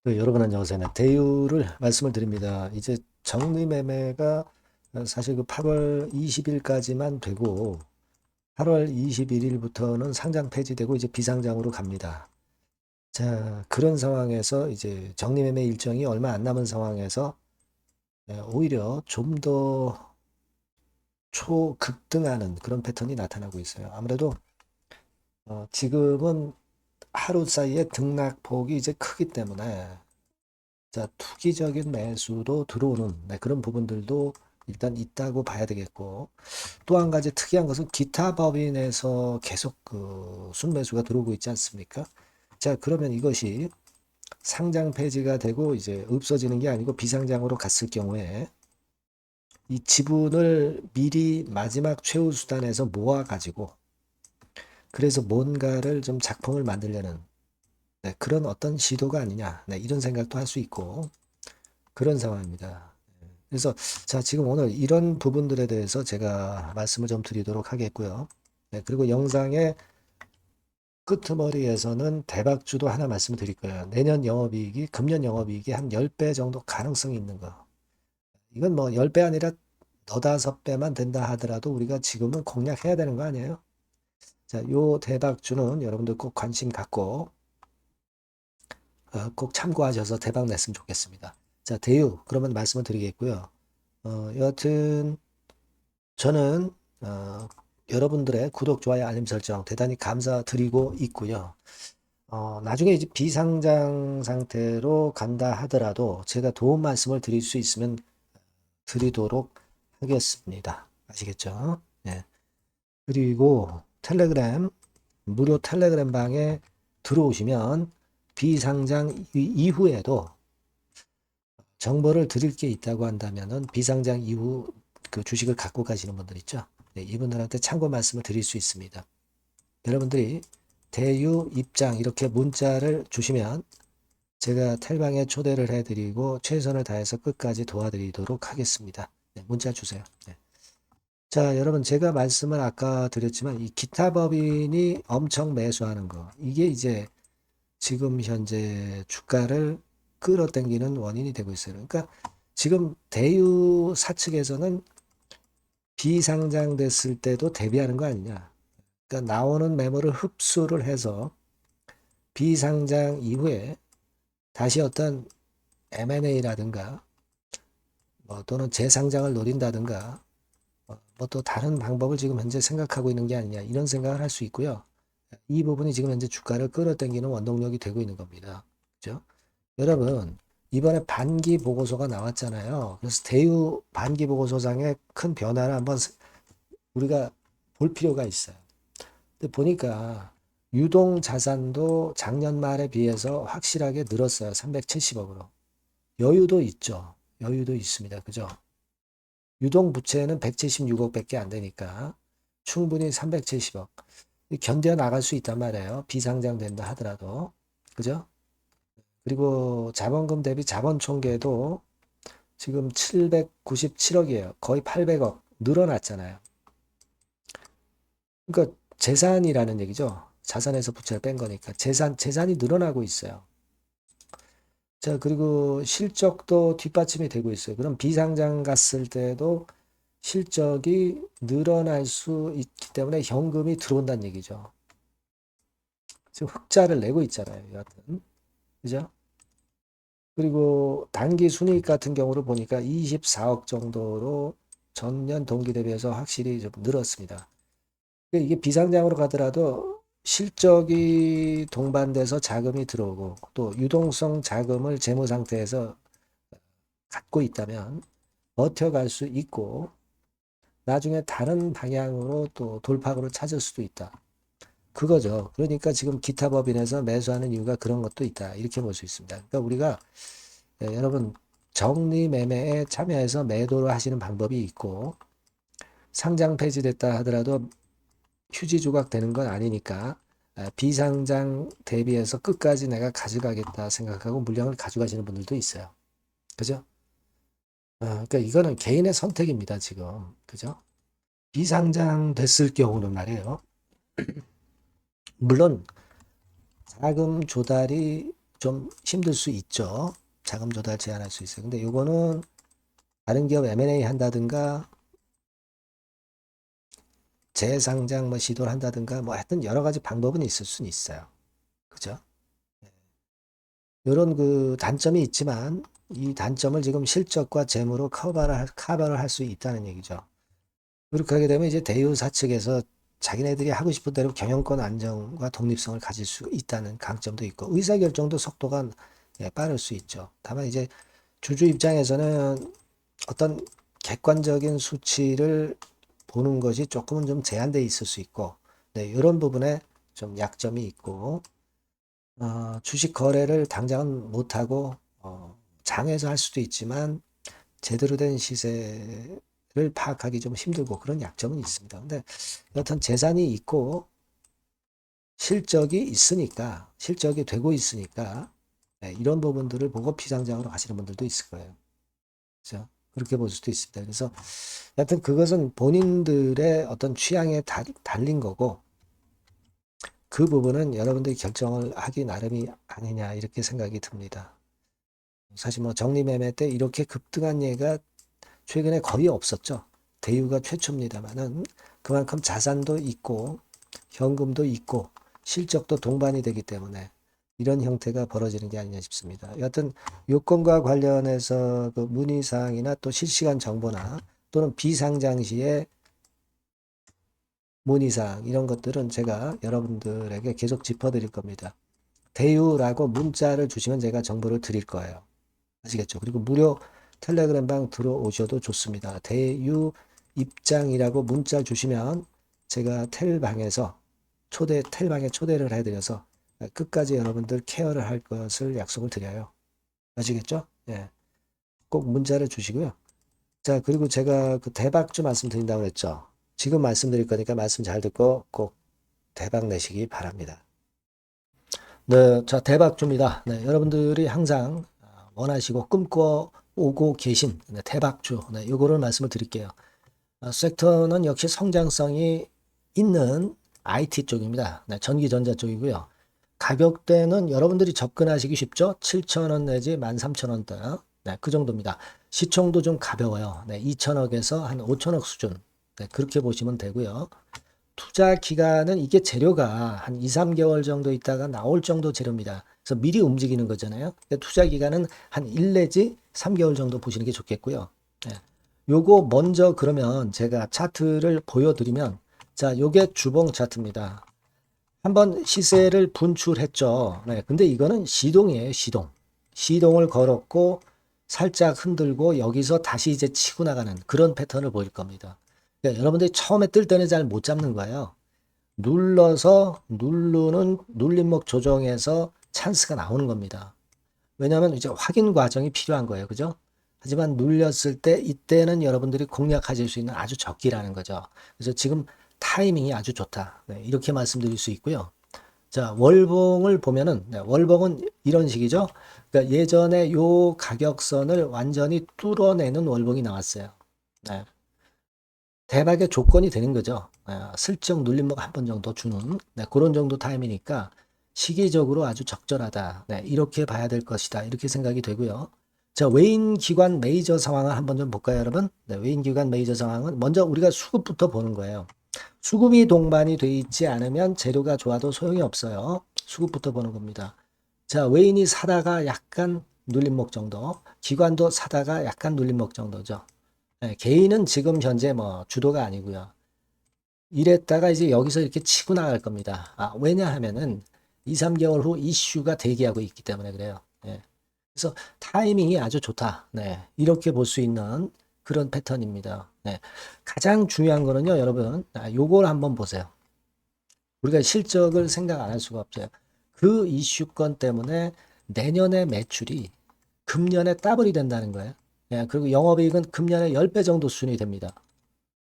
여러분 안녕하세요. 대유를 말씀을 드립니다. 이제 정리매매가 사실 그 8월 20일까지만 되고 8월 21일부터는 상장 폐지되고 이제 비상장으로 갑니다. 자, 그런 상황에서 이제 정리매매 일정이 얼마 안 남은 상황에서 오히려 좀 더 초급등하는 그런 패턴이 나타나고 있어요. 아무래도 지금은 하루 사이에 등락폭이 이제 크기 때문에 자, 투기적인 매수도 들어오는 그런 부분들도 일단 있다고 봐야 되겠고, 또 한 가지 특이한 것은 기타 법인에서 계속 그 순매수가 들어오고 있지 않습니까? 자, 그러면 이것이 상장 폐지가 되고 이제 없어지는 게 아니고 비상장으로 갔을 경우에 이 지분을 미리 마지막 최후 수단에서 모아 가지고 그래서 뭔가를 좀 작품을 만들려는 그런 어떤 시도가 아니냐, 이런 생각도 할 수 있고 그런 상황입니다. 그래서 자, 지금 오늘 이런 부분들에 대해서 제가 말씀을 좀 드리도록 하겠고요. 그리고 영상의 끄트머리에서는 대박주도 하나 말씀드릴 거예요. 내년 영업이익이 금년 영업이익이 한 10배 정도 가능성이 있는 거. 이건 뭐 10배 아니라 너다섯 배만 된다 하더라도 우리가 지금은 공략해야 되는 거 아니에요? 자, 요 대박주는 여러분들 꼭 관심 갖고 꼭 참고하셔서 대박 냈으면 좋겠습니다. 자, 대유 그러면 말씀을 드리겠고요. 여하튼 저는 여러분들의 구독, 좋아요, 알림 설정 대단히 감사드리고 있고요. 나중에 이제 비상장 상태로 간다 하더라도 제가 도움 말씀을 드릴 수 있으면 드리도록 하겠습니다. 아시겠죠? 네. 그리고 텔레그램, 무료 텔레그램 방에 들어오시면 비상장 이후에도 정보를 드릴 게 있다고 한다면은 비상장 이후 그 주식을 갖고 가시는 분들 있죠. 네, 이분들한테 참고 말씀을 드릴 수 있습니다. 여러분들이 대유 입장 이렇게 문자를 주시면 제가 텔방에 초대를 해드리고 최선을 다해서 끝까지 도와드리도록 하겠습니다. 네, 문자 주세요. 네. 자, 여러분 제가 말씀을 아까 드렸지만 이 기타 법인이 엄청 매수하는 거 이게 이제 지금 현재 주가를 끌어당기는 원인이 되고 있어요. 그러니까 지금 대유 사측에서는 비상장됐을 때도 대비하는 거 아니냐. 그러니까 나오는 매물을 흡수를 해서 비상장 이후에 다시 어떤 M&A라든가 뭐 또는 재상장을 노린다든가 뭐 또 다른 방법을 지금 현재 생각하고 있는 게 아니냐 이런 생각을 할 수 있고요. 이 부분이 지금 현재 주가를 끌어당기는 원동력이 되고 있는 겁니다. 그죠? 여러분 이번에 반기 보고서가 나왔잖아요. 그래서 대유 반기 보고서상의 큰 변화를 한번 우리가 볼 필요가 있어요. 근데 보니까 유동 자산도 작년 말에 비해서 확실하게 늘었어요. 370억으로. 여유도 있죠. 여유도 있습니다. 그죠? 유동 부채는 176억밖에 안 되니까 충분히 370억 견뎌 나갈 수 있단 말이에요. 비상장 된다 하더라도. 그죠? 그리고 자본금 대비 자본 총계도 지금 797억이에요. 거의 800억 늘어났잖아요. 그러니까 재산이라는 얘기죠. 자산에서 부채를 뺀 거니까 재산이 늘어나고 있어요. 자, 그리고 실적도 뒷받침이 되고 있어요. 그럼 비상장 갔을 때도 실적이 늘어날 수 있기 때문에 현금이 들어온다는 얘기죠. 지금 흑자를 내고 있잖아요. 여하튼. 그죠? 그리고 단기 순이익 같은 경우를 보니까 24억 정도로 전년 동기 대비해서 확실히 좀 늘었습니다. 이게 비상장으로 가더라도 실적이 동반돼서 자금이 들어오고 또 유동성 자금을 재무 상태에서 갖고 있다면 버텨갈 수 있고 나중에 다른 방향으로 또 돌파구를 찾을 수도 있다. 그거죠. 그러니까 지금 기타 법인에서 매수하는 이유가 그런 것도 있다. 이렇게 볼 수 있습니다. 그러니까 우리가 여러분 정리 매매에 참여해서 매도를 하시는 방법이 있고 상장 폐지됐다 하더라도 휴지 조각 되는 건 아니니까 비상장 대비해서 끝까지 내가 가져가겠다 생각하고 물량을 가져가시는 분들도 있어요. 그죠? 그러니까 이거는 개인의 선택입니다, 지금. 그죠? 비상장 됐을 경우는 말이에요. 물론 자금 조달이 좀 힘들 수 있죠. 자금 조달 제한할 수 있어요. 근데 요거는 다른 기업 M&A 한다든가 재상장 뭐 시도를 한다든가 뭐 하여튼 여러 가지 방법은 있을 수는 있어요. 그죠? 이런 그 단점이 있지만 이 단점을 지금 실적과 재무로 커버를 할 수 있다는 얘기죠. 그렇게 하게 되면 이제 대유사 측에서 자기네들이 하고 싶은 대로 경영권 안정과 독립성을 가질 수 있다는 강점도 있고 의사결정도 속도가 빠를 수 있죠. 다만 이제 주주 입장에서는 어떤 객관적인 수치를 보는 것이 조금은 좀 제한되어 있을 수 있고 네, 이런 부분에 좀 약점이 있고 주식 거래를 당장은 못하고 장에서 할 수도 있지만 제대로 된 시세를 파악하기 좀 힘들고 그런 약점은 있습니다. 근데 여튼 재산이 있고 실적이 있으니까 실적이 되고 있으니까 네, 이런 부분들을 보고 피상장으로 가시는 분들도 있을 거예요. 그렇죠? 그렇게 볼 수도 있습니다. 그래서 여튼 그것은 본인들의 어떤 취향에 달린 거고 그 부분은 여러분들이 결정을 하기 나름이 아니냐 이렇게 생각이 듭니다. 사실 뭐 적립매매 때 이렇게 급등한 예가 최근에 거의 없었죠. 대우가 최초입니다만은 그만큼 자산도 있고 현금도 있고 실적도 동반이 되기 때문에 이런 형태가 벌어지는 게 아니냐 싶습니다. 여하튼 요건과 관련해서 그 문의사항이나 또 실시간 정보나 또는 비상장 시에 문의사항 이런 것들은 제가 여러분들에게 계속 짚어드릴 겁니다. 대유라고 문자를 주시면 제가 정보를 드릴 거예요. 아시겠죠? 그리고 무료 텔레그램 방 들어오셔도 좋습니다. 대유 입장이라고 문자 주시면 제가 텔방에 초대를 해드려서 끝까지 여러분들 케어를 할 것을 약속을 드려요. 아시겠죠? 예. 꼭 문자를 주시고요. 자, 그리고 제가 그 대박주 말씀드린다고 그랬죠. 지금 말씀드릴 거니까 말씀 잘 듣고 꼭 대박 내시기 바랍니다. 네, 자, 대박주입니다. 네, 여러분들이 항상 원하시고 꿈꿔오고 계신 대박주, 네, 요거를 말씀을 드릴게요. 섹터는 역시 성장성이 있는 IT 쪽입니다. 네, 전기전자 쪽이고요. 가격대는 여러분들이 접근하시기 쉽죠? 7,000원 내지 13,000원대. 네, 그 정도입니다. 시총도 좀 가벼워요. 네, 2천억에서 한 5천억 수준. 네, 그렇게 보시면 되고요. 투자 기간은 이게 재료가 한 2, 3개월 정도 있다가 나올 정도 재료입니다. 그래서 미리 움직이는 거잖아요. 투자 기간은 한 1 내지 3개월 정도 보시는 게 좋겠고요. 네. 요거 먼저 그러면 제가 차트를 보여드리면 자, 요게 주봉 차트입니다. 한번 시세를 분출했죠. 네, 근데 이거는 시동이에요, 시동. 시동을 걸었고 살짝 흔들고 여기서 다시 이제 치고 나가는 그런 패턴을 보일 겁니다. 그러니까 여러분들이 처음에 뜰 때는 잘 못 잡는 거예요. 눌러서 누르는 눌림목 조정에서 찬스가 나오는 겁니다. 왜냐하면 이제 확인 과정이 필요한 거예요. 그죠? 하지만 눌렸을 때 이때는 여러분들이 공략하실 수 있는 아주 적기라는 거죠. 그래서 지금 타이밍이 아주 좋다. 네, 이렇게 말씀드릴 수 있고요. 자, 월봉을 보면은 네, 월봉은 이런 식이죠. 그러니까 예전에 요 가격선을 완전히 뚫어내는 월봉이 나왔어요. 네. 대박의 조건이 되는 거죠. 슬쩍 눌림목 한 번 정도 주는 그런 정도 타임이니까 시기적으로 아주 적절하다. 이렇게 봐야 될 것이다. 이렇게 생각이 되고요. 자, 외인 기관 메이저 상황을 한번 좀 볼까요, 여러분? 외인 기관 메이저 상황은 먼저 우리가 수급부터 보는 거예요. 수급이 동반이 돼 있지 않으면 재료가 좋아도 소용이 없어요. 수급부터 보는 겁니다. 자, 외인이 사다가 약간 눌림목 정도, 기관도 사다가 약간 눌림목 정도죠. 개인은 지금 현재 뭐 주도가 아니고요. 이랬다가 이제 여기서 이렇게 치고 나갈 겁니다. 왜냐하면은 2, 3개월 후 이슈가 대기하고 있기 때문에 그래요. 그래서 타이밍이 아주 좋다. 이렇게 볼 수 있는 그런 패턴입니다. 가장 중요한 거는요, 여러분, 요걸 한번 보세요. 우리가 실적을 생각 안 할 수가 없어요. 그 이슈건 때문에 내년의 매출이 금년에 더블이 된다는 거예요. 그리고 영업이익은 금년에 10배 정도 수준이 됩니다.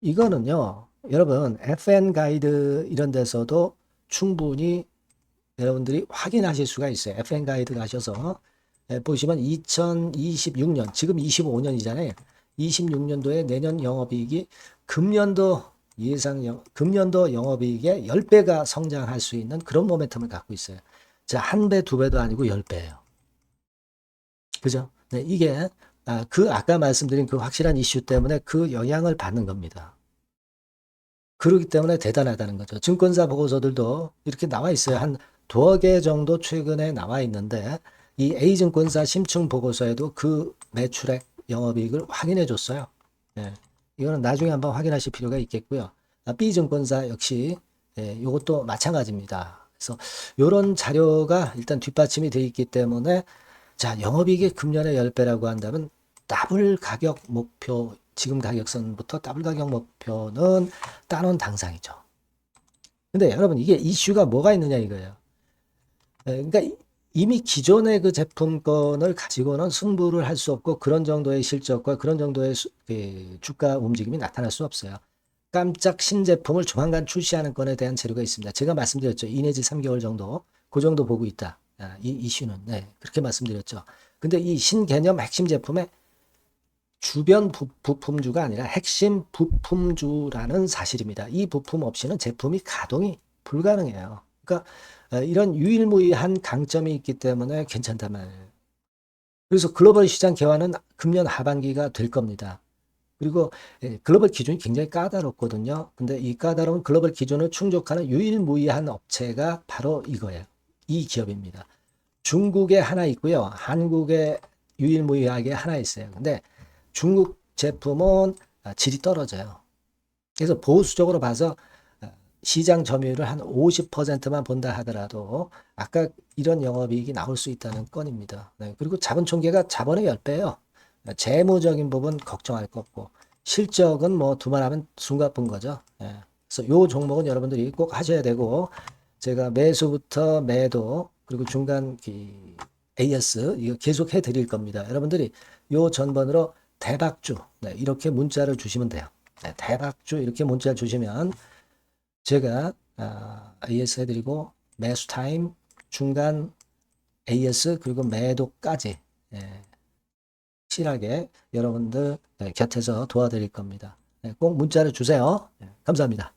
이거는요, 여러분, FN 가이드 이런 데서도 충분히 여러분들이 확인하실 수가 있어요. FN 가이드 가셔서 보시면 2026년, 지금 25년이잖아요. 26년도에 내년 영업이익이 금년도 금년도 영업이익의 10배가 성장할 수 있는 그런 모멘텀을 갖고 있어요. 자, 한 배, 두 배도 아니고 10배예요. 그죠? 네, 이게 아까 말씀드린 그 확실한 이슈 때문에 그 영향을 받는 겁니다. 그렇기 때문에 대단하다는 거죠. 증권사 보고서들도 이렇게 나와 있어요. 한 두어 개 정도 최근에 나와 있는데 이 A증권사 심층 보고서에도 그 매출액 영업이익을 확인해 줬어요. 예, 이거는 나중에 한번 확인하실 필요가 있겠고요. B증권사 역시 이것도 마찬가지입니다. 그래서 이런 자료가 일단 뒷받침이 되어 있기 때문에 자, 영업이익이 금년에 10배라고 한다면 더블 가격 목표, 지금 가격선부터 더블 가격 목표는 따놓은 당상이죠. 근데 여러분 이게 이슈가 뭐가 있느냐 이거예요. 그러니까 이미 기존의 그 제품권을 가지고는 승부를 할 수 없고 그런 정도의 실적과 그런 정도의 주가 움직임이 나타날 수 없어요. 깜짝 신제품을 조만간 출시하는 건에 대한 재료가 있습니다. 제가 말씀드렸죠. 2 내지 3개월 정도, 그 정도 보고 있다. 이 이슈는. 네, 그렇게 말씀드렸죠. 근데 이 신개념 핵심 제품의 주변 부품주가 아니라 핵심 부품주라는 사실입니다. 이 부품 없이는 제품이 가동이 불가능해요. 그러니까 이런 유일무이한 강점이 있기 때문에 괜찮단 말이에요. 그래서 글로벌 시장 개화는 금년 하반기가 될 겁니다. 그리고 글로벌 기준이 굉장히 까다롭거든요. 근데 이 까다로운 글로벌 기준을 충족하는 유일무이한 업체가 바로 이거예요. 이 기업입니다. 중국에 하나 있고요. 한국에 유일무이하게 하나 있어요. 근데 중국 제품은 질이 떨어져요. 그래서 보수적으로 봐서 시장 점유율을 한 50%만 본다 하더라도 아까 이런 영업이익이 나올 수 있다는 건입니다. 네, 그리고 자본 총계가 자본의 10배예요. 재무적인 부분 걱정할 거 없고 실적은 뭐 두말하면 숨가쁜 거죠. 예. 그래서 요 종목은 여러분들이 꼭 하셔야 되고 제가 매수부터 매도 그리고 중간 AS 이거 계속 해드릴 겁니다. 여러분들이 요 전번으로 대박주 이렇게 문자를 주시면 돼요. 대박주 이렇게 문자를 주시면 제가 AS 해드리고 매수 타임 중간 AS 그리고 매도까지 확실하게 여러분들 곁에서 도와드릴 겁니다. 꼭 문자를 주세요. 감사합니다.